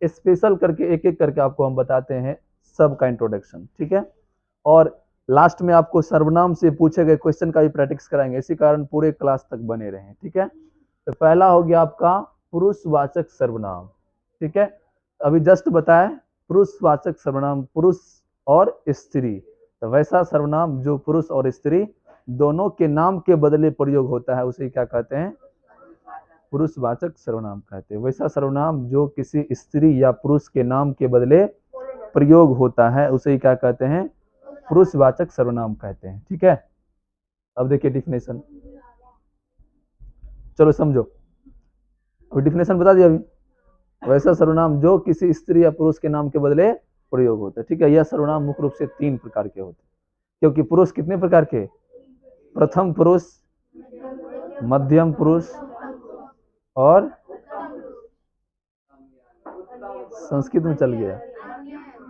Special करके एक एक करके आपको हम बताते हैं सब का इंट्रोडक्शन, ठीक है। और लास्ट में आपको सर्वनाम से पूछे गए क्वेश्चन का भी प्रैक्टिस कराएंगे, इसी कारण पूरे क्लास तक बने रहें, ठीक है। तो पहला हो गया आपका पुरुषवाचक सर्वनाम, ठीक है। अभी जस्ट बताए पुरुषवाचक सर्वनाम पुरुष और स्त्री, तो वैसा सर्वनाम जो पुरुष और स्त्री दोनों के नाम के बदले प्रयोग होता है उसे क्या कहते हैं, पुरुषवाचक सर्वनाम कहते हैं। वैसा सर्वनाम जो किसी स्त्री या पुरुष के नाम के बदले प्रयोग होता है उसे क्या कहते हैं, पुरुषवाचक सर्वनाम कहते हैं, ठीक है। अब देखिए डिफिनेशन, चलो समझो, अभी डिफिनेशन बता दिया। अभी वैसा सर्वनाम जो किसी स्त्री या पुरुष के नाम के बदले प्रयोग होता है, ठीक है। यह सर्वनाम मुख्य रूप से 3 प्रकार के होते हैं, क्योंकि पुरुष कितने प्रकार के, प्रथम पुरुष, मध्यम पुरुष और संस्कृत में चल गया,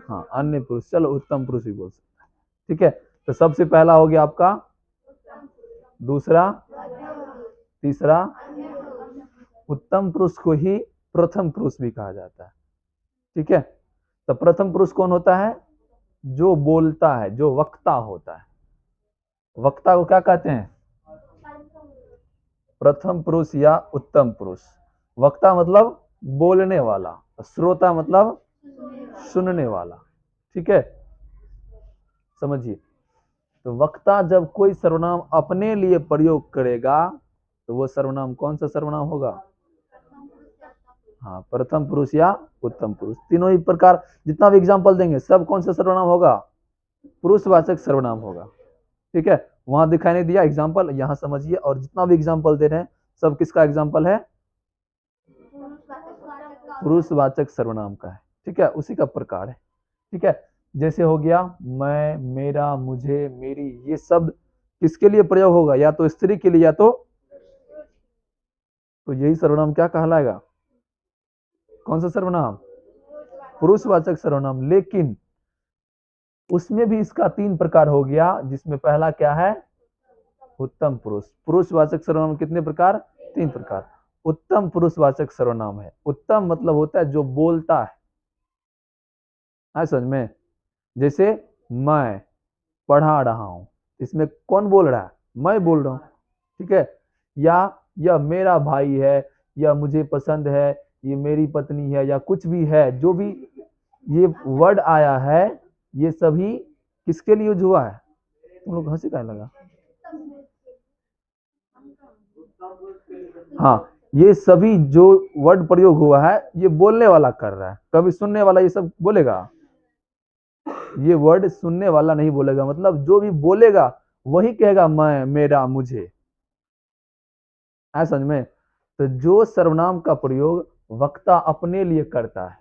हाँ अन्य पुरुष, चलो उत्तम पुरुष भी बोल सकते हैं, ठीक है। तो सबसे पहला हो गया आपका, दूसरा, तीसरा, उत्तम पुरुष को ही प्रथम पुरुष भी कहा जाता है, ठीक है। तो प्रथम पुरुष कौन होता है, जो बोलता है, जो वक्ता होता है। वक्ता को क्या कहते हैं, प्रथम पुरुष या उत्तम पुरुष। वक्ता मतलब बोलने वाला, श्रोता मतलब सुनने वाला, ठीक है, समझिए। तो वक्ता जब कोई सर्वनाम अपने लिए प्रयोग करेगा तो वो सर्वनाम कौन सा सर्वनाम होगा, हाँ प्रथम पुरुष या उत्तम पुरुष, तीनों ही प्रकार जितना भी एग्जाम्पल देंगे सब कौन सा सर्वनाम होगा, पुरुषवाचक सर्वनाम होगा, ठीक है। वहां दिखाई नहीं दिया एग्जाम्पल, यहां समझिए, और जितना भी एग्जाम्पल दे रहे हैं सब किसका एग्जाम्पल है, पुरुषवाचक सर्वनाम का है, ठीक है, उसी का प्रकार है, ठीक है। जैसे हो गया मैं, मेरा, मुझे, मेरी, ये शब्द किसके लिए प्रयोग होगा, या तो स्त्री के लिए या तो यही सर्वनाम क्या कहलाएगा, कौन सा सर्वनाम, पुरुषवाचक सर्वनाम। लेकिन उसमें भी इसका 3 प्रकार हो गया, जिसमें पहला क्या है, उत्तम पुरुष। पुरुषवाचक सर्वनाम कितने प्रकार, 3 प्रकार। उत्तम पुरुषवाचक सर्वनाम है, उत्तम मतलब होता है जो बोलता है समझ में। जैसे मैं पढ़ा रहा हूं, इसमें कौन बोल रहा है, मैं बोल रहा हूं, ठीक है। या यह मेरा भाई है, या मुझे पसंद है, ये मेरी पत्नी है, या कुछ भी है, जो भी ये वर्ड आया है ये सभी किसके लिए यूज हुआ है, तुम लोग हंसी कहने लगा, हाँ ये सभी जो वर्ड प्रयोग हुआ है ये बोलने वाला कर रहा है, कभी सुनने वाला ये सब बोलेगा, ये वर्ड सुनने वाला नहीं बोलेगा, मतलब जो भी बोलेगा वही कहेगा मैं, मेरा, मुझे, है समझ में। तो जो सर्वनाम का प्रयोग वक्ता अपने लिए करता है,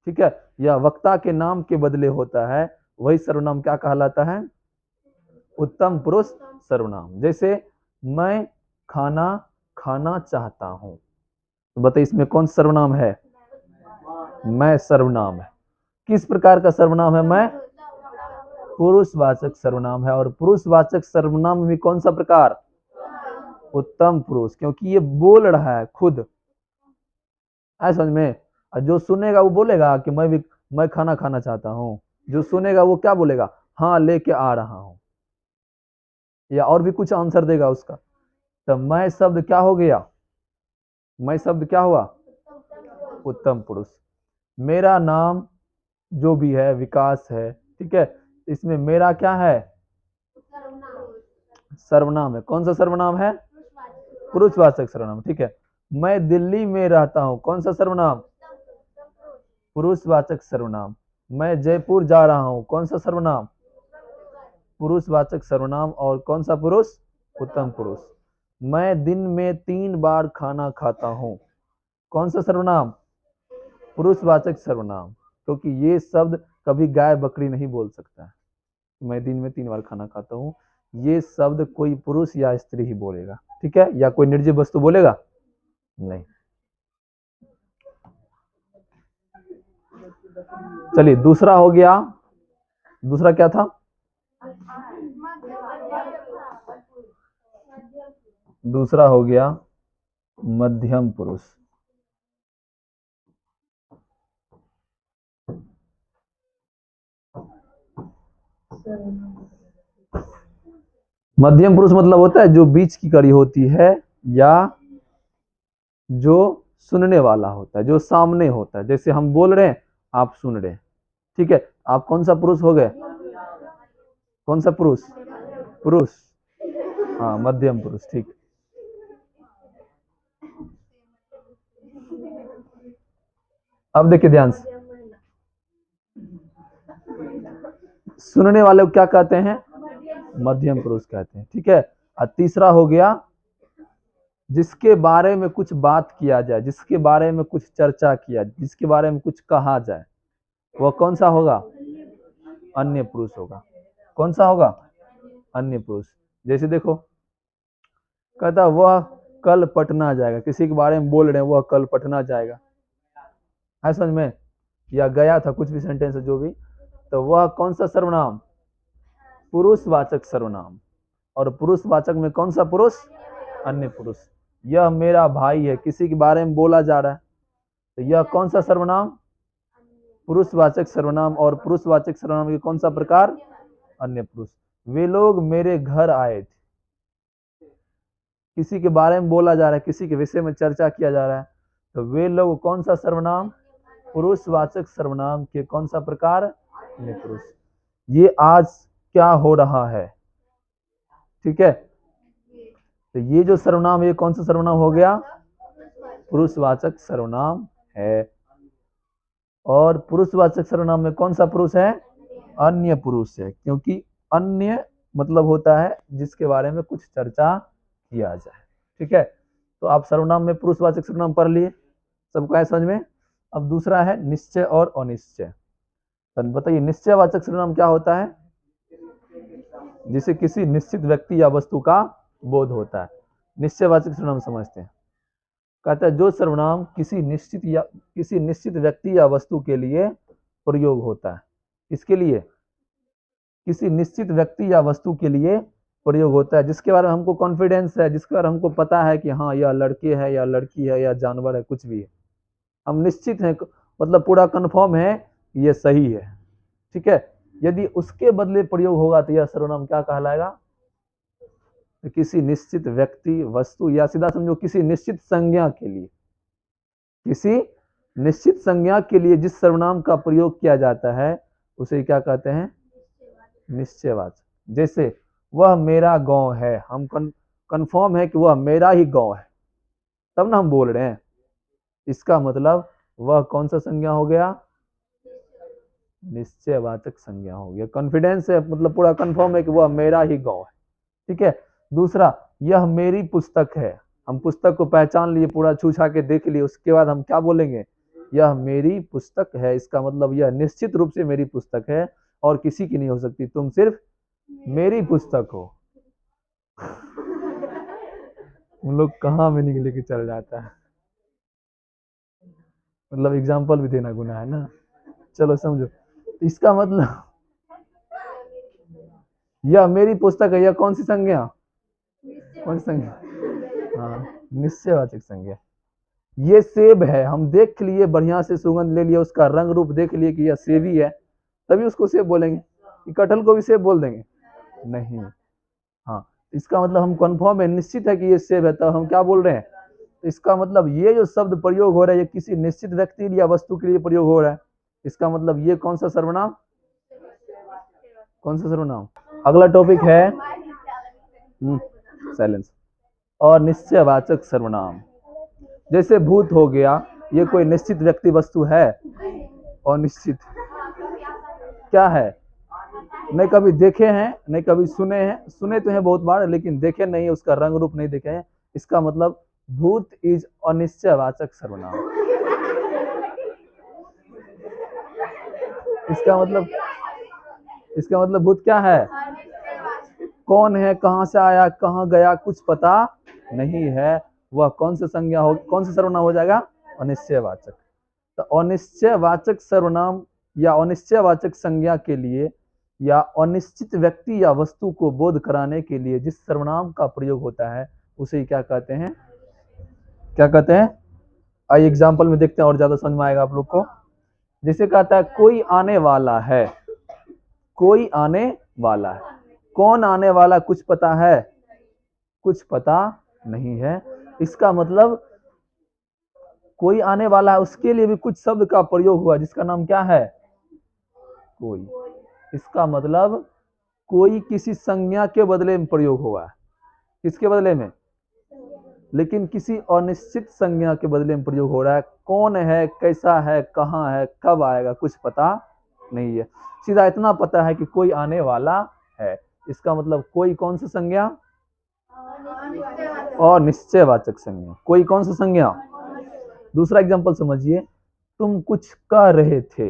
ठीक है, या वक्ता के नाम के बदले होता है, वही सर्वनाम क्या कहलाता है, उत्तम पुरुष सर्वनाम। जैसे मैं खाना खाना चाहता हूं, तो बताइए इसमें कौन सर्वनाम है, मैं सर्वनाम है। किस प्रकार का सर्वनाम है, मैं पुरुषवाचक सर्वनाम है, और पुरुषवाचक सर्वनाम में कौन सा प्रकार, उत्तम पुरुष, क्योंकि ये बोल रहा है खुद, है समझ में। और जो सुनेगा वो बोलेगा कि मैं खाना खाना चाहता हूँ, जो सुनेगा वो क्या बोलेगा, हाँ लेके आ रहा हूं, या और भी कुछ आंसर देगा उसका। तो मैं शब्द क्या हो गया, मैं शब्द क्या हुआ, उत्तम पुरुष। मेरा नाम जो भी है विकास है, ठीक है, इसमें मेरा क्या है, सर्वनाम है, कौन सा सर्वनाम है, पुरुषवाचक सर्वनाम, ठीक है। मैं दिल्ली में रहता हूं, कौन सा सर्वनाम, पुरुषवाचक सर्वनाम। मैं जयपुर जा रहा हूं, कौन सा सर्वनाम, पुरुषवाचक सर्वनाम, और कौन सा पुरुष, उत्तम पुरुष। मैं दिन में 3 बार खाना खाता हूं, कौन सा सर्वनाम, पुरुषवाचक सर्वनाम, क्योंकि ये शब्द कभी गाय बकरी नहीं बोल सकता है। मैं दिन में 3 बार खाना खाता हूँ, ये शब्द कोई पुरुष या स्त्री ही बोलेगा, ठीक है, या कोई निर्जीव वस्तु बोलेगा नहीं। चलिए दूसरा हो गया, दूसरा क्या था, दूसरा हो गया मध्यम पुरुष। मध्यम पुरुष मतलब होता है जो बीच की कड़ी होती है, या जो सुनने वाला होता है, जो सामने होता है। जैसे हम बोल रहे हैं, आप सुन रहे हैं, ठीक है। आप कौन सा पुरुष हो गए? कौन सा पुरुष? पुरुष, हाँ, मध्यम पुरुष, ठीक। अब देखिए ध्यान से, सुनने वाले को क्या कहते हैं? मध्यम पुरुष कहते हैं, ठीक है। और तीसरा हो गया जिसके बारे में कुछ बात किया जाए, जिसके बारे में कुछ चर्चा किया, जिसके बारे में कुछ कहा जाए, वह कौन सा होगा? अन्य पुरुष होगा। कौन सा होगा? अन्य पुरुष। जैसे देखो, कहता वह कल पटना जाएगा, किसी के बारे में बोल रहे हैं वह कल पटना जाएगा, है समझ में? या गया था, कुछ भी सेंटेंस है जो भी, तो वह कौन सा सर्वनाम? पुरुषवाचक सर्वनाम। और पुरुषवाचक में कौन सा पुरुष? अन्य पुरुष। यह मेरा भाई है, किसी के बारे में बोला जा रहा है, तो यह कौन सा सर्वनाम? पुरुषवाचक सर्वनाम। और पुरुषवाचक सर्वनाम के कौन सा प्रकार? अन्य पुरुष। वे लोग मेरे घर आए थे, किसी के बारे में बोला जा रहा है, किसी के विषय में चर्चा किया जा रहा है, तो वे लोग कौन सा सर्वनाम? पुरुषवाचक सर्वनाम के कौन सा प्रकार? अन्य पुरुष। ये आज क्या हो रहा है, ठीक है, तो ये जो सर्वनाम, ये कौन सा सर्वनाम हो गया? पुरुषवाचक सर्वनाम है। और पुरुषवाचक सर्वनाम में कौन सा पुरुष है? अन्य पुरुष है, क्योंकि अन्य मतलब होता है जिसके बारे में कुछ चर्चा किया जाए, ठीक है। तो आप सर्वनाम में पुरुषवाचक सर्वनाम पढ़ लिए, सबको है समझ में? अब दूसरा है निश्चय और अनिश्चय। तो बताइए, निश्चयवाचक सर्वनाम क्या होता है? जिसे किसी निश्चित व्यक्ति या वस्तु का बोध होता है। निश्चयवाचक सर्वनाम समझते हैं। कहता है जो सर्वनाम किसी निश्चित व्यक्ति या वस्तु के लिए प्रयोग होता है। किसके लिए? किसी निश्चित व्यक्ति या वस्तु के लिए प्रयोग होता है, जिसके बारे में हमको कॉन्फिडेंस है, जिसके बारे में हमको पता है कि हाँ यह लड़के है या लड़की है या जानवर है, कुछ भी है, हम निश्चित हैं, मतलब पूरा कंफर्म है ये सही है, ठीक है। यदि उसके बदले प्रयोग होगा तो यह सर्वनाम क्या कहलाएगा? तो किसी निश्चित व्यक्ति, वस्तु, या सीधा समझो किसी निश्चित संज्ञा के लिए, किसी निश्चित संज्ञा के लिए जिस सर्वनाम का प्रयोग किया जाता है उसे क्या कहते हैं? निश्चयवाचक। जैसे वह मेरा गांव है, हम कंफर्म है कि वह मेरा ही गांव है, तब ना हम बोल रहे हैं, इसका मतलब वह कौन सा संज्ञा हो गया? निश्चयवाचक संज्ञा हो गया। कॉन्फिडेंस है, मतलब पूरा कंफर्म है कि वह मेरा ही गांव है, ठीक है। दूसरा, यह मेरी पुस्तक है, हम पुस्तक को पहचान लिए, पूरा छू छा के देख लिए, उसके बाद हम क्या बोलेंगे? यह मेरी पुस्तक है। इसका मतलब यह निश्चित रूप से मेरी पुस्तक है और किसी की नहीं हो सकती, तुम सिर्फ मेरी पुस्तक हो। हम लोग कहाँ में निकले के चल जाता है, मतलब एग्जाम्पल भी देना गुनाह है ना। चलो समझो, इसका मतलब यह मेरी पुस्तक है, यह कौन सी संज्ञा? कौन सी संज्ञा? हाँ, निश्चयवाचक संज्ञा। ये सेब है, हम देख लिए, बढ़िया से सुगंध ले लिया, उसका रंग रूप देख लिए कि यह सेब ही है, तभी उसको सेब बोलेंगे। कि कटहल को भी सेब बोल देंगे? नहीं। हाँ, इसका मतलब हम कंफर्म है, निश्चित है कि ये सेब है, तो हम क्या बोल रहे हैं? इसका मतलब ये जो शब्द प्रयोग हो रहा है ये किसी निश्चित व्यक्ति या वस्तु के लिए प्रयोग हो रहा है। इसका मतलब ये कौन सा सर्वनाम? कौन सा सर्वनाम? अगला टॉपिक है साइलेंस और निश्चयवाचक सर्वनाम। जैसे भूत हो गया, ये कोई निश्चित व्यक्ति वस्तु है? और निश्चित क्या है? नहीं कभी देखे हैं, नहीं कभी सुने हैं, सुने तो हैं बहुत बार, लेकिन देखे नहीं, उसका रंग रूप नहीं देखे हैं। इसका मतलब भूत इज अनिश्चयवाचक सर्वनाम। इसका मतलब भूत क्या है? कौन है, कहां से आया, कहां गया, कुछ पता नहीं है। वह कौन सा संज्ञा हो, कौन सा सर्वनाम हो जाएगा? अनिश्चयवाचक। तो अनिश्चयवाचक सर्वनाम या अनिश्चयवाचक संज्ञा के लिए या अनिश्चित व्यक्ति या वस्तु को बोध कराने के लिए जिस सर्वनाम का प्रयोग होता है उसे क्या कहते हैं? क्या कहते हैं? आइए एग्जाम्पल में देखते हैं और ज्यादा समझ में आएगा आप लोग को। जैसे कहता है कोई आने वाला है, कोई आने वाला है। कौन आने वाला कुछ पता है? कुछ पता नहीं है। इसका मतलब कोई आने वाला है, उसके लिए भी कुछ शब्द का प्रयोग हुआ जिसका नाम क्या है? कोई। इसका मतलब कोई किसी संज्ञा के बदले में प्रयोग हुआ है। किसके बदले में? लेकिन किसी अनिश्चित संज्ञा के बदले में प्रयोग हो रहा है। कौन है, कैसा है, कहाँ है, कब आएगा, कुछ पता नहीं है। सीधा इतना पता है कि कोई आने वाला है। इसका मतलब कोई कौन सा संज्ञा? और निश्चयवाचक संज्ञा। कोई कौन सा संज्ञा? दूसरा एग्जांपल समझिए। तुम कुछ कह रहे थे,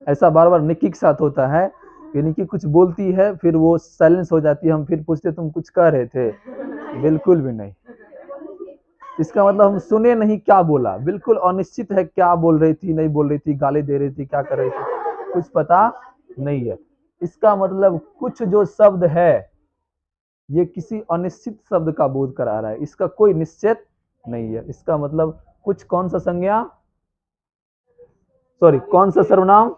ऐसा बार बार निक्की के साथ होता है कि निक्की कुछ बोलती है, फिर वो साइलेंस हो जाती है, हम फिर पूछते तुम कुछ कह रहे थे? बिल्कुल भी नहीं। इसका मतलब हम सुने नहीं क्या बोला, बिल्कुल अनिश्चित है, क्या बोल रही थी, नहीं बोल रही थी, गाली दे रही थी, क्या कर रही थी, कुछ पता नहीं है। इसका मतलब कुछ जो शब्द है ये किसी अनिश्चित शब्द का बोध करा रहा है, इसका कोई निश्चित नहीं है। इसका मतलब कुछ कौन सा संज्ञा, सॉरी कौन सा सर्वनाम?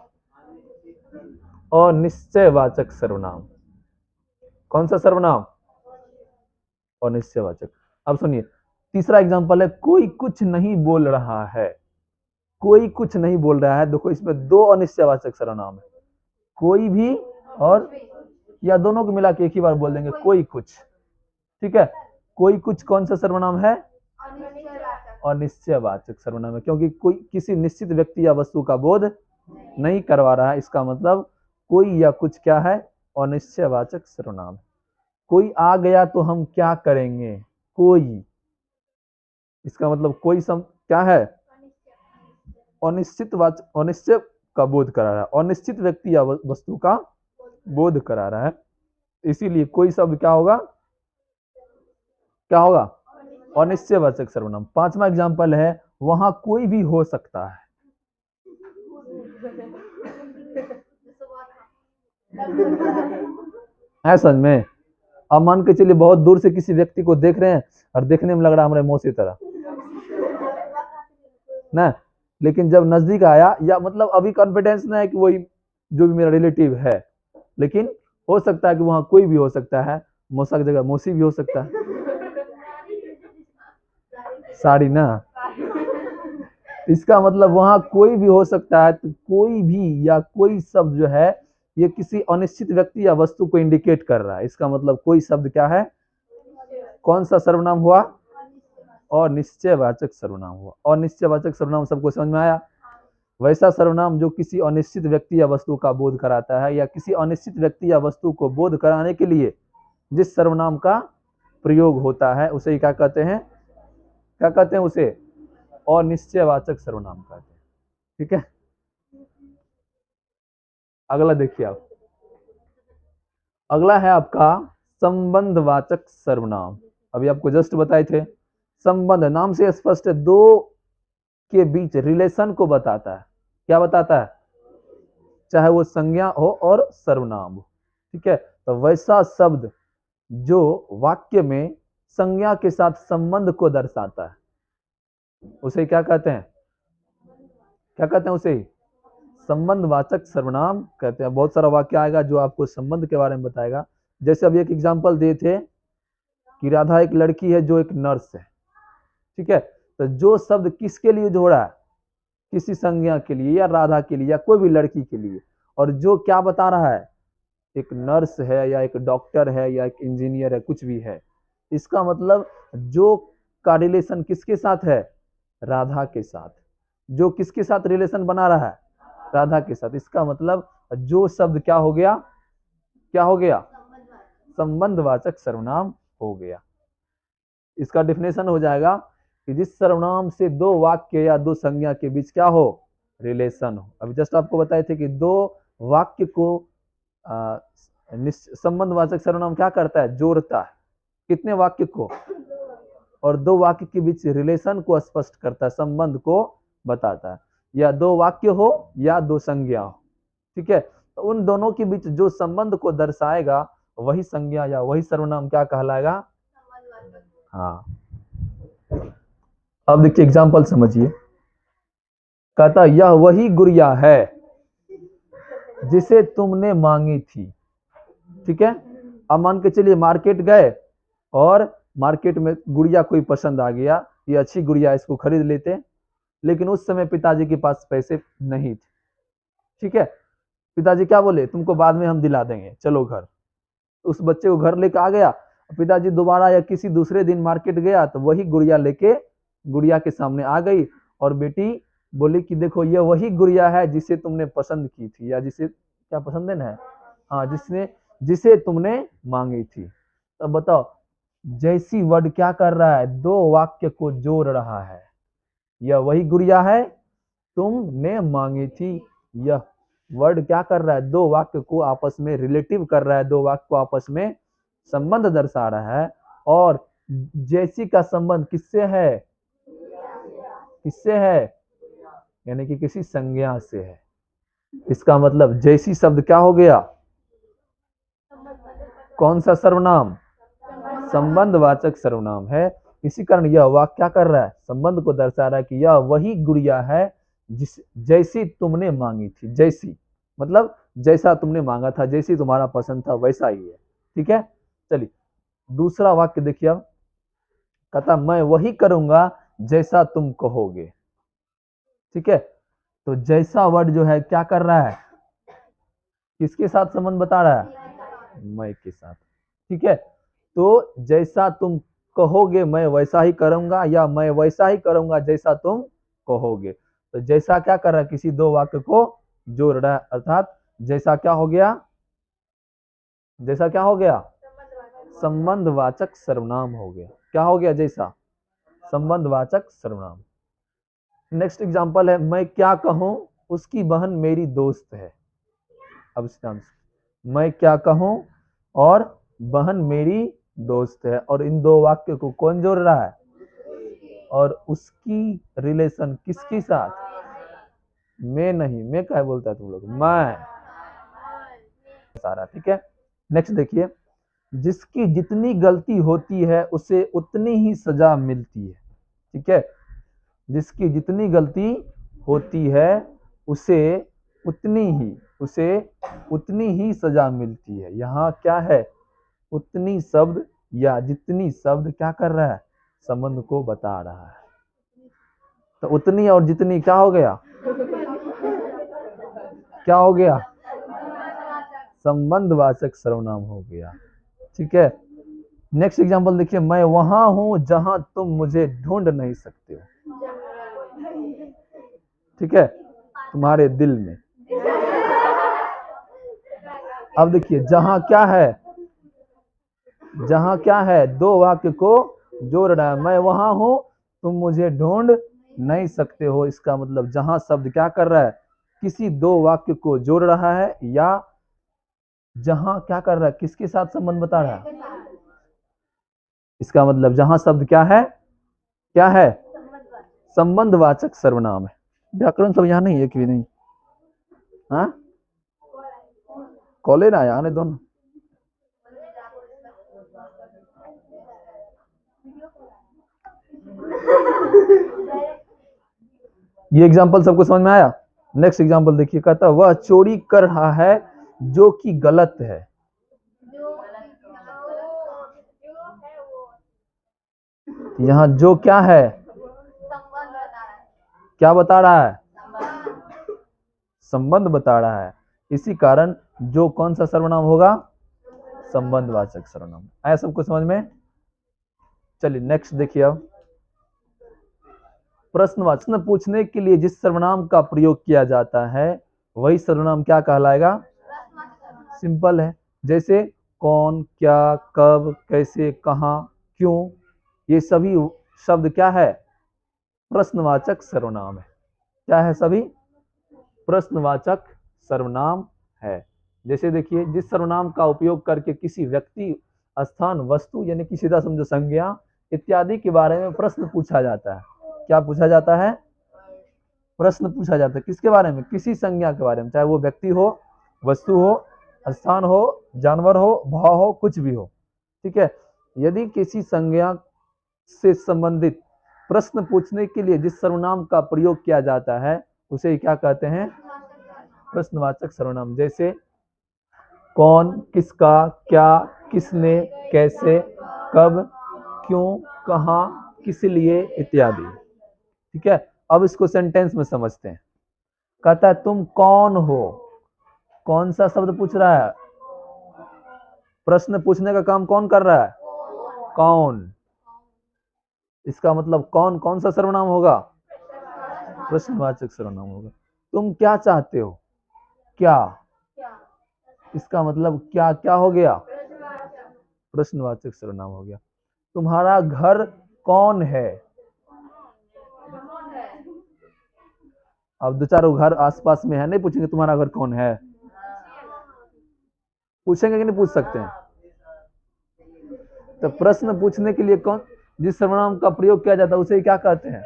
और निश्चयवाचक सर्वनाम। कौन सा सर्वनाम? और निश्चयवाचक। अब सुनिए तीसरा एग्जांपल है, कोई कुछ नहीं बोल रहा है। कोई कुछ नहीं बोल रहा है, देखो इसमें दो अनिश्चयवाचक सर्वनाम है, कोई भी और या दोनों को मिला के एक ही बार बोल देंगे, कोई कुछ। ठीक है, कोई कुछ कौन सा सर्वनाम है? अनिश्चयवाचक सर्वनाम है, क्योंकि कोई किसी निश्चित व्यक्ति या वस्तु का बोध नहीं करवा रहा है। इसका मतलब कोई या कुछ क्या है? अनिश्चयवाचक सर्वनाम। कोई आ गया तो हम क्या करेंगे? कोई। इसका मतलब कोई क्या है? अनिश्चय का बोध करा रहा है, अनिश्चित व्यक्ति या वस्तु का बोध करा रहा है। इसीलिए कोई शब्द क्या होगा? क्या होगा? अनिश्चयवाचक सर्वनाम। पांचवा एग्जांपल है, वहां कोई भी हो सकता है। है समझ में? अब मान के चलिए बहुत दूर से किसी व्यक्ति को देख रहे हैं और देखने में लग रहा है हमारे मौसी तरह ना, लेकिन जब नजदीक आया, या मतलब अभी कॉन्फिडेंस ना है कि वही जो भी मेरा रिलेटिव है, लेकिन हो सकता है कि वहां कोई भी हो सकता है, मौसा की जगह मौसी भी हो सकता है। साड़ी ना, इसका मतलब वहां कोई भी हो सकता है। तो कोई भी या कोई शब्द जो है ये किसी अनिश्चित व्यक्ति या वस्तु को इंडिकेट कर रहा है। इसका मतलब कोई शब्द क्या है? कौन सा सर्वनाम हुआ? और निश्चयवाचक सर्वनाम हुआ। और निश्चयवाचक सर्वनाम सबको समझ में आया? वैसा सर्वनाम जो किसी अनिश्चित व्यक्ति या वस्तु का बोध कराता है, या किसी अनिश्चित व्यक्ति या वस्तु को बोध कराने के लिए जिस सर्वनाम का प्रयोग होता है उसे क्या कहते हैं? क्या कहते हैं उसे? और निश्चयवाचक सर्वनाम कहते हैं। ठीक है, अगला देखिए आप। अगला है आपका संबंधवाचक सर्वनाम। अभी आपको जस्ट बताए थे, संबंध नाम से स्पष्ट है, दो के बीच रिलेशन को बताता है। क्या बताता है? चाहे वो संज्ञा हो और सर्वनाम हो। ठीक है, तो वैसा शब्द जो वाक्य में संज्ञा के साथ संबंध को दर्शाता है उसे क्या कहते हैं? क्या कहते हैं उसे? संबंधवाचक सर्वनाम कहते हैं। बहुत सारा वाक्य आएगा जो आपको संबंध के बारे में बताएगा। जैसे अभी एक एग्जांपल दिए थे कि राधा एक लड़की है जो एक नर्स है। ठीक है, तो जो शब्द किसके लिए जो हो रहा है? किसी संज्ञा के लिए, या राधा के लिए, या कोई भी लड़की के लिए। और जो क्या बता रहा है? एक नर्स है, या एक डॉक्टर है, या एक इंजीनियर है, कुछ भी है। इसका मतलब जो का रिलेशन किसके साथ है? राधा के साथ। जो किसके साथ रिलेशन बना रहा है? राधा के साथ। इसका मतलब जो शब्द क्या हो गया? क्या हो गया? संबंधवाचक सर्वनाम हो गया। इसका डेफिनेशन हो जाएगा कि जिस सर्वनाम से दो वाक्य या दो संज्ञा के बीच क्या हो? रिलेशन हो। अभी जस्ट आपको बताए थे कि दो वाक्य को संबंधवाचक सर्वनाम क्या करता है? जोड़ता है। कितने वाक्य को? और दो वाक्य के बीच रिलेशन को स्पष्ट करता है, संबंध को बताता है। या दो वाक्य हो या दो संज्ञा हो। ठीक है, तो उन दोनों के बीच जो संबंध को दर्शाएगा वही संज्ञा या वही सर्वनाम क्या कहलाएगा? हाँ। अब देखिए एग्जाम्पल समझिए। कहता यह वही गुड़िया है जिसे तुमने मांगी थी। ठीक है। अब मान के चलिए मार्केट गए और मार्केट में गुड़िया कोई पसंद आ गया, ये अच्छी गुड़िया, इसको खरीद लेते, लेकिन उस समय पिताजी के पास पैसे नहीं थे। ठीक है, पिताजी क्या बोले, तुमको बाद में हम दिला देंगे, चलो घर। उस बच्चे को घर लेके आ गया, पिताजी दोबारा या किसी दूसरे दिन मार्केट गया तो वही गुड़िया लेके गुड़िया के सामने आ गई और बेटी बोली कि देखो ये वही गुड़िया है जिसे तुमने पसंद की थी, या जिसे क्या पसंद है ना, हाँ जिसे तुमने मांगी थी। तो बताओ जैसी वर्ड क्या कर रहा है, दो वाक्य को जोड़ रहा है। यह वही गुड़िया है तुमने मांगी थी, यह वर्ड क्या कर रहा है, दो वाक्य को आपस में रिलेटिव कर रहा है, दो वाक्य को आपस में संबंध दर्शा रहा है। और जैसी का संबंध किससे है, किससे है, यानी कि किसी संज्ञा से है। इसका मतलब जैसी शब्द क्या हो गया, कौन सा सर्वनाम, संबंधवाचक सर्वनाम है। इसी कारण यह वाक्य क्या कर रहा है, संबंध को दर्शा रहा है कि यह वही गुड़िया है जिस जैसी तुमने मांगी थी। जैसी मतलब जैसा तुमने मांगा था, जैसी तुम्हारा पसंद था वैसा ही है। ठीक है, चलिए दूसरा वाक्य देखिए। अब कहता मैं वही करूंगा जैसा तुम कहोगे। ठीक है, तो जैसा वर्ड जो है क्या कर रहा है, किसके साथ संबंध बता रहा है, मैं के साथ। ठीक है, तो जैसा तुम कहोगे मैं वैसा ही करूंगा, या मैं वैसा ही करूंगा जैसा तुम कहोगे। तो जैसा क्या कर रहा है, किसी दो वाक्य को जोड़ रहा है, अर्थात जैसा क्या हो गया, जैसा क्या हो गया, संबंधवाचक सर्वनाम हो गया। क्या हो गया, जैसा संबंधवाचक सर्वनाम। नेक्स्ट एग्जांपल है, मैं क्या कहूं उसकी बहन मेरी दोस्त है। अब मैं क्या कहूं और बहन मेरी दोस्त है, और इन दो वाक्य को कौन जोड़ रहा है, और उसकी रिलेशन किसके साथ, मैं नहीं, मैं क्या बोलता है तुम लोग, मैं सारा। ठीक है, नेक्स्ट देखिए, जिसकी जितनी गलती होती है उसे उतनी ही सजा मिलती है। ठीक है, जिसकी जितनी गलती होती है उसे उतनी ही सजा मिलती है। यहाँ क्या है, उतनी शब्द या जितनी शब्द क्या कर रहा है, संबंध को बता रहा है। तो उतनी और जितनी क्या हो गया, क्या हो गया, संबंधवाचक सर्वनाम हो गया। ठीक है, नेक्स्ट एग्जांपल देखिए, मैं वहां हूं जहां तुम मुझे ढूंढ नहीं सकते हो। ठीक है, तुम्हारे दिल में। अब देखिए जहां क्या है, जहां क्या है, दो वाक्य को जोड़ रहा है। मैं वहां हूं तुम मुझे ढूंढ नहीं सकते हो, इसका मतलब जहां शब्द क्या कर रहा है, किसी दो वाक्य को जोड़ रहा है, या जहां क्या कर रहा है, किसके साथ संबंध बता रहा है। इसका मतलब जहां शब्द क्या है, संबंधवाचक सर्वनाम है। व्याकरण सब यहाँ नहीं है, एक भी नहीं। हाँ, कॉलेज आया आने दोनों। ये एग्जांपल सबको समझ में आया। नेक्स्ट एग्जांपल देखिए, कहता वह चोरी कर रहा है जो कि गलत है। यहाँ जो क्या है, क्या बता रहा है, संबंध बता रहा है। इसी कारण जो कौन सा सर्वनाम होगा, संबंधवाचक सर्वनाम। आया सबको समझ में। चलिए नेक्स्ट देखिए, अब प्रश्न पूछने के लिए जिस सर्वनाम का प्रयोग किया जाता है वही सर्वनाम क्या कहलाएगा, सिंपल है। जैसे कौन, क्या, कब, कैसे, कहां, क्यों, ये सभी शब्द क्या है, प्रश्नवाचक सर्वनाम है। क्या है, सभी प्रश्नवाचक सर्वनाम है। जैसे देखिए, जिस सर्वनाम का उपयोग करके किसी व्यक्ति, स्थान, वस्तु यानी कि सीधा समझो संज्ञा इत्यादि के बारे में प्रश्न पूछा जाता है। क्या पूछा जाता है, प्रश्न पूछा जाता है, किसके बारे में, किसी संज्ञा के बारे में, चाहे वो व्यक्ति हो, वस्तु हो, स्थान हो, जानवर हो, भाव हो, कुछ भी हो। ठीक है, यदि किसी संज्ञा से संबंधित प्रश्न पूछने के लिए जिस सर्वनाम का प्रयोग किया जाता है उसे क्या कहते हैं, प्रश्नवाचक सर्वनाम। जैसे कौन, किसका, क्या, किसने, कैसे, कब, क्यों, कहाँ, किस लिए इत्यादि। ठीक है, अब इसको सेंटेंस में समझते हैं। कहता है तुम कौन हो। कौन सा शब्द पूछ रहा है? प्रश्न पूछने का काम कौन कर रहा है? कौन। इसका मतलब कौन कौन सा सर्वनाम होगा? प्रश्नवाचक सर्वनाम होगा। तुम क्या चाहते हो? क्या, इसका मतलब क्या क्या हो गया? प्रश्नवाचक सर्वनाम हो गया। तुम्हारा घर कौन है? अब दो चारों घर आसपास में है, नहीं पूछेंगे तुम्हारा घर कौन है? पूछेंगे कि नहीं पूछ सकते हैं? तो प्रश्न पूछने के लिए कौन, जिस सर्वनाम का प्रयोग किया जाता है उसे क्या कहते हैं?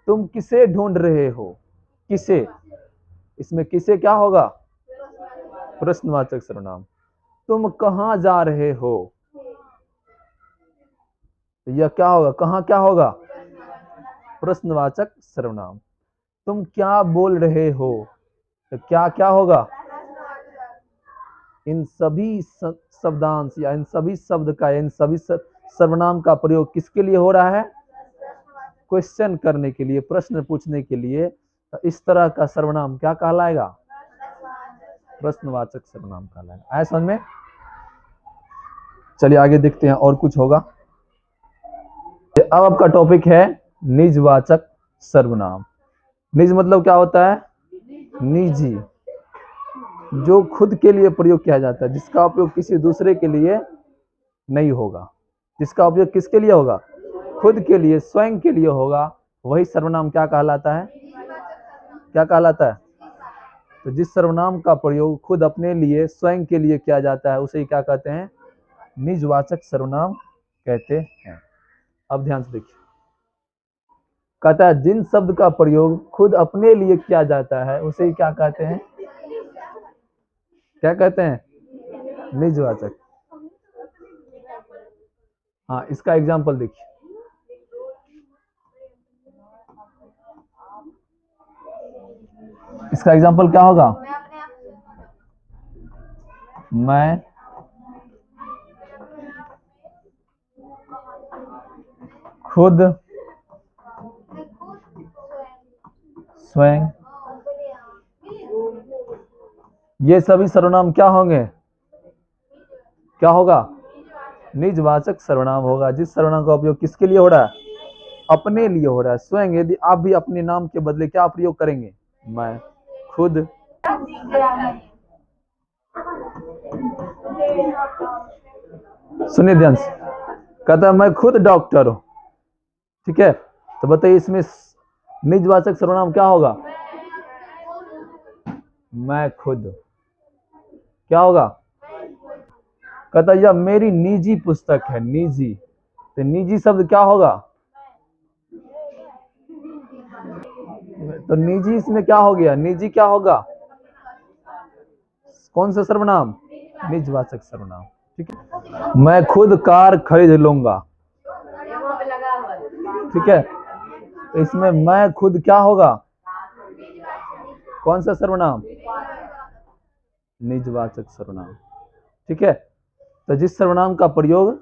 तुम किसे ढूंढ रहे हो? किसे, इसमें किसे क्या होगा? प्रश्नवाचक सर्वनाम। तुम कहां जा रहे हो? यह क्या होगा? कहां क्या होगा? प्रश्नवाचक सर्वनाम। तुम क्या बोल रहे हो? तो क्या क्या होगा? इन सभी शब्दांश या इन सभी शब्द का, इन सभी सर्वनाम का प्रयोग किसके लिए हो रहा है? क्वेश्चन करने के लिए, प्रश्न पूछने के लिए। तो इस तरह का सर्वनाम क्या कहलाएगा? प्रश्नवाचक सर्वनाम कहलाएगा। आया समझ में? चलिए आगे देखते हैं और कुछ होगा। अब आपका टॉपिक है निजवाचक सर्वनाम। निज मतलब क्या होता है? निजी, जो खुद के लिए प्रयोग किया जाता है, जिसका उपयोग किसी दूसरे के लिए नहीं होगा। जिसका उपयोग किसके लिए होगा? खुद के लिए, स्वयं के लिए होगा। वही सर्वनाम क्या कहलाता है? क्या कहलाता है? तो जिस सर्वनाम का प्रयोग खुद अपने लिए, स्वयं के लिए किया जाता है उसे क्या कहते हैं? निजवाचक सर्वनाम कहते हैं। अब ध्यान से देखिए, कहता है जिन शब्द का प्रयोग खुद अपने लिए किया जाता है उसे क्या कहते हैं? क्या कहते हैं? निजवाचक। हाँ, इसका एग्जाम्पल देखिए। इसका एग्जाम्पल क्या होगा? मैं खुद, स्वयं, ये सभी सर्वनाम क्या होंगे? क्या होगा? निजवाचक सर्वनाम होगा। जिस सर्वनाम का उपयोग किसके लिए हो रहा है? अपने लिए हो रहा है, स्वयं। यदि आप भी अपने नाम के बदले क्या प्रयोग करेंगे? मैं खुद। सुनिए ध्यान से, कहता है मैं खुद डॉक्टर हूं। ठीक है, तो बताइए इसमें निजवाचक सर्वनाम क्या होगा? मैं खुद। क्या होगा? कहता है यह मेरी निजी पुस्तक है। निजी, तो निजी शब्द क्या होगा? तो निजी इसमें क्या हो गया? निजी क्या होगा? कौन सा सर्वनाम? निजवाचक सर्वनाम। ठीक है, मैं खुद कार खरीद लूंगा। ठीक है, तो इसमें मैं खुद क्या होगा? कौन सा सर्वनाम? निजवाचक सर्वनाम। ठीक है, तो जिस सर्वनाम का प्रयोग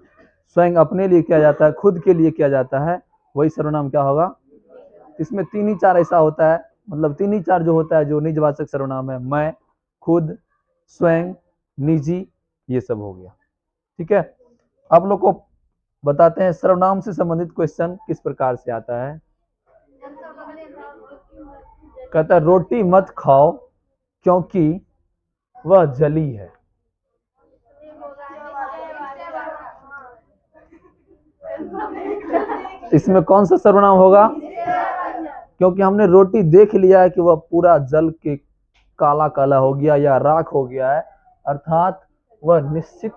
स्वयं अपने लिए किया जाता है, खुद के लिए किया जाता है, वही सर्वनाम क्या होगा? इसमें तीन ही चार ऐसा होता है, मतलब तीन ही चार जो होता है जो निजवाचक सर्वनाम है। मैं, खुद, स्वयं, निजी, ये सब हो गया। ठीक है, आप लोग को बताते हैं सर्वनाम से संबंधित क्वेश्चन किस प्रकार से आता है। कहता है रोटी मत खाओ क्योंकि वह जली है। इसमें कौन सा सर्वनाम होगा? क्योंकि हमने रोटी देख लिया है कि वह पूरा जल के काला काला हो गया या राख हो गया है, अर्थात वह निश्चित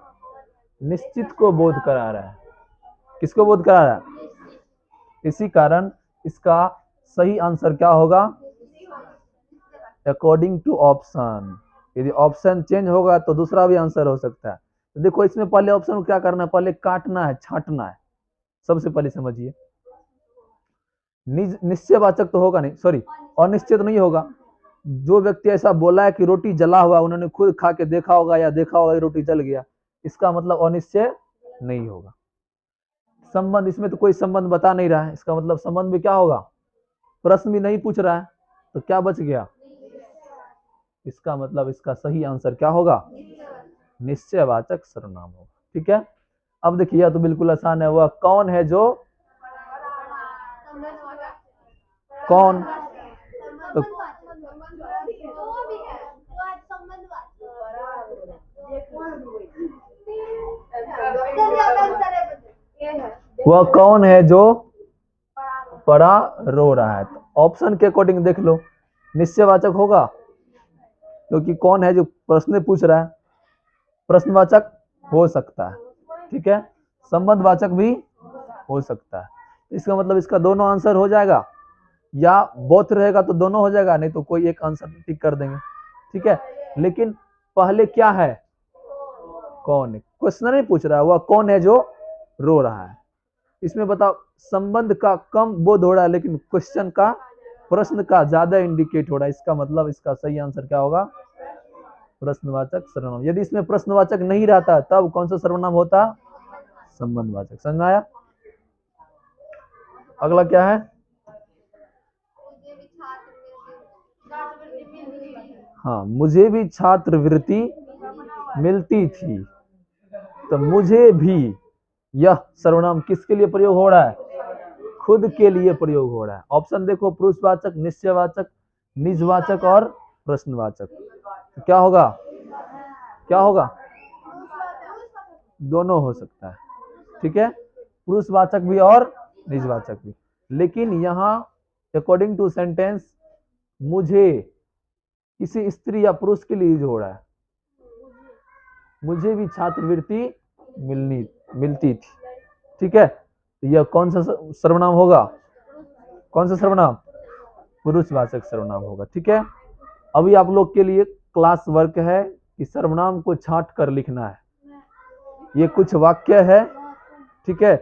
निश्चित को बोध करा रहा है। किसको बोध करा रहा है? इसी कारण इसका सही आंसर क्या होगा? According to option. यदि ऑप्शन चेंज होगा तो दूसरा भी आंसर हो सकता है। तो देखो इसमें पहले ऑप्शन को क्या करना है? पहले काटना है, छांटना है। सबसे पहले समझिए, निश्चयवाचक तो होगा नहीं, सॉरी, अनिश्चय तो नहीं होगा। जो व्यक्ति ऐसा बोला है कि रोटी जला हुआ, उन्होंने खुद खा के देखा होगा या देखा होगा कि रोटी जल गया, इसका मतलब अनिश्चय नहीं होगा। संबंध, इसमें तो कोई संबंध बता नहीं रहा है, इसका मतलब संबंध में क्या होगा, प्रश्न भी नहीं पूछ रहा है, तो क्या बच गया, इसका मतलब इसका सही आंसर क्या होगा, निश्चयवाचक सर्वनाम होगा। ठीक है, अब देखिए यह तो बिल्कुल आसान है। वह कौन है जो, कौन, तो वह कौन है जो पड़ा रो रहा है, तो ऑप्शन के अकॉर्डिंग देख लो, निश्चयवाचक होगा क्योंकि कौन है जो प्रश्न पूछ रहा है, प्रश्नवाचक हो सकता है, ठीक है, संबंधवाचक भी हो सकता है। इसका मतलब इसका दोनों आंसर हो जाएगा, या बोथ रहेगा तो दोनों हो जाएगा, नहीं तो कोई एक आंसर टिक कर देंगे। ठीक है, लेकिन पहले क्या है, कौन है, क्वेश्चन नहीं पूछ रहा है, वह कौन है जो रो रहा है। इसमें बताओ, संबंध का कम बोध हो रहा है, लेकिन क्वेश्चन का, प्रश्न का ज्यादा इंडिकेट हो रहा है। इसका मतलब इसका सही आंसर क्या होगा, प्रश्नवाचक सर्वनाम। यदि इसमें प्रश्नवाचक नहीं रहता तब कौन सा सर्वनाम होता, संबंधवाचक। समझ आया। अगला क्या है, हाँ, मुझे भी छात्रवृत्ति मिलती थी, तो मुझे भी, यह सर्वनाम किसके लिए प्रयोग हो रहा है, खुद के लिए प्रयोग हो रहा है। ऑप्शन देखो, पुरुषवाचक, निश्चयवाचक, निजवाचक और प्रश्नवाचक। तो क्या होगा, क्या होगा, दोनों हो सकता है। ठीक है, पुरुषवाचक भी और निजवाचक भी, लेकिन यहाँ अकॉर्डिंग टू सेंटेंस मुझे किसी स्त्री या पुरुष के लिए यूज हो रहा है, मुझे भी छात्रवृत्ति मिलती थी। ठीक है, तो यह कौन सा सर्वनाम होगा, कौन सा सर्वनाम, पुरुषवाचक सर्वनाम होगा। ठीक है, अभी आप लोग के लिए क्लास वर्क है कि सर्वनाम को छांट कर लिखना है। ये कुछ वाक्य है, ठीक है,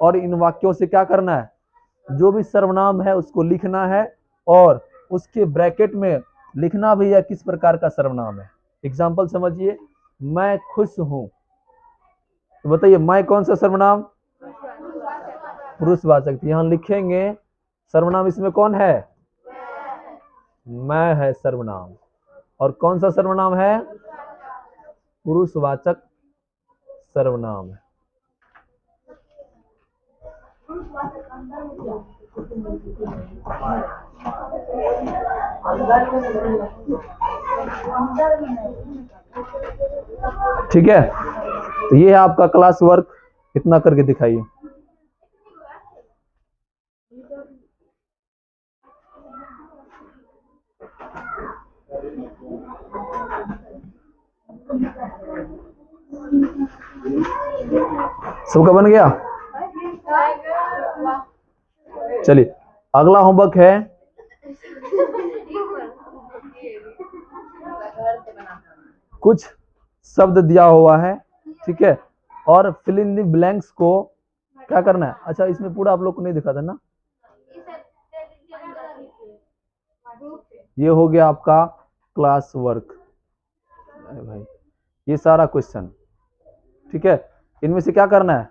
और इन वाक्यों से क्या करना है, जो भी सर्वनाम है उसको लिखना है, और उसके ब्रैकेट में लिखना भी है किस प्रकार का सर्वनाम है। एग्जाम्पल समझिए, मैं खुश हूं, तो बताइए मैं कौन सा सर्वनाम, पुरुषवाचक। यहां लिखेंगे सर्वनाम, इसमें कौन है, मैं है सर्वनाम, और कौन सा सर्वनाम है, पुरुषवाचक सर्वनाम है। ठीक है, तो ये है आपका क्लास वर्क, इतना करके दिखाइए। सबका बन गया, चलिए अगला होमवर्क है, कुछ शब्द दिया हुआ है, ठीक है, और फिल इन द ब्लैंक्स को क्या करना है। अच्छा, इसमें पूरा आप लोग को नहीं दिखा था ना, ये हो गया आपका क्लास वर्क भाई, ये सारा क्वेश्चन, ठीक है, इनमें से क्या करना है,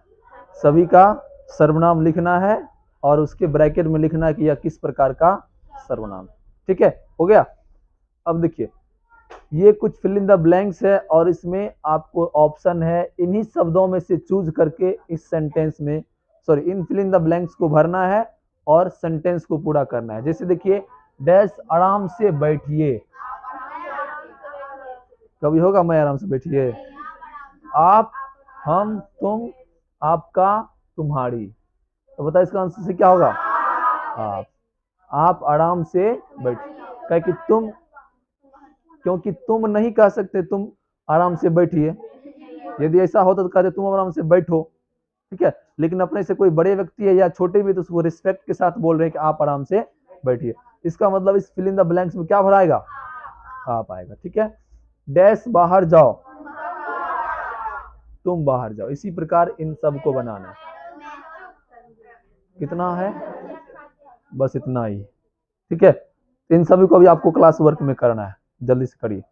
सभी का सर्वनाम लिखना है, और उसके ब्रैकेट में लिखना है कि यह किस प्रकार का सर्वनाम। ठीक है, हो गया। अब देखिए, ये कुछ फिल इन द ब्लैंक्स है, और इसमें आपको ऑप्शन है इन्हीं शब्दों में से चूज करके इस सेंटेंस में, sorry, in fill in the blanks को भरना है और सेंटेंस को पूरा करना है। जैसे देखिए, डैश आराम से बैठिए, कभी होगा मैं आराम से बैठिए, आप, हम, तुम, आपका, तुम्हारी, तो बताओ इसका आंसर से क्या होगा, आप आराम से बैठ, कहे कि तुम, क्योंकि तुम नहीं कह सकते तुम आराम से बैठिए, यदि ऐसा होता तो कहते तुम आराम से बैठो, ठीक है, लेकिन अपने से कोई बड़े व्यक्ति है या छोटे भी, तो उसको रिस्पेक्ट के साथ बोल रहे हैं कि आप आराम से बैठिए। इसका मतलब इस फिल इन द ब्लैंक्स में क्या भराएगा, आप आएगा। ठीक है, डैश बाहर जाओ, तुम बाहर जाओ, इसी प्रकार इन सब को बनाना है। कितना है, बस इतना ही। ठीक है, इन सभी को भी आपको क्लास वर्क में करना है, जल्दी से करिए।